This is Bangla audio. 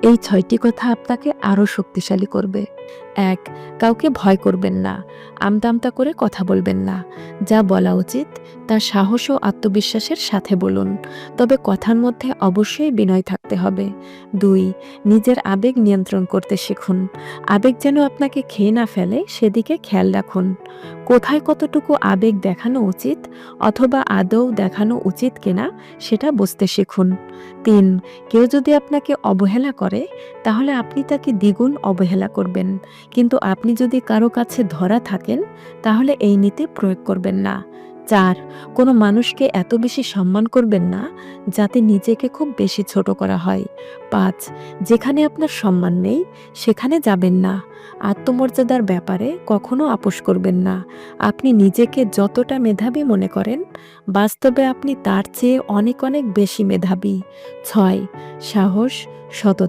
এই ৬টি কথা আপনাকে আরও শক্তিশালী করবে। ১. কাউকে ভয় করবেন না। আমতা করে কথা বলবেন না। যা বলা উচিত তা সাহস ও আত্মবিশ্বাসের সাথে বলুন। তবে কথার মধ্যে অবশ্যই বিনয় থাকতে হবে। ২. নিজের আবেগ নিয়ন্ত্রণ করতে শিখুন। আবেগ যেন আপনাকে খেয়ে না ফেলে সেদিকে খেয়াল রাখুন। কোথায় কতটুকু আবেগ দেখানো উচিত অথবা আদৌ দেখানো উচিত কিনা সেটা বুঝতে শিখুন। ৩. কেউ যদি আপনাকে অবহেলা করে তাহলে আপনি তাকে দ্বিগুণ অবহেলা করবেন। কিন্তু আপনি যদি কারো কাছে ধরা থাকেন তাহলে এই নীতি প্রয়োগ করবেন না। ৪. কোনো মানুষকে এত বেশি সম্মান করবেন না যাতে নিজেকে খুব বেশি ছোট করা হয়। ৫. যেখানে আপনার সম্মান নেই সেখানে যাবেন না। আত্মমর্যাদার ব্যাপারে কখনো আপোস করবেন না। আপনি নিজেকে যতটা মেধাবী মনে করেন বাস্তবে আপনি তার চেয়ে অনেক বেশি মেধাবী। ৬. সাহস, সততা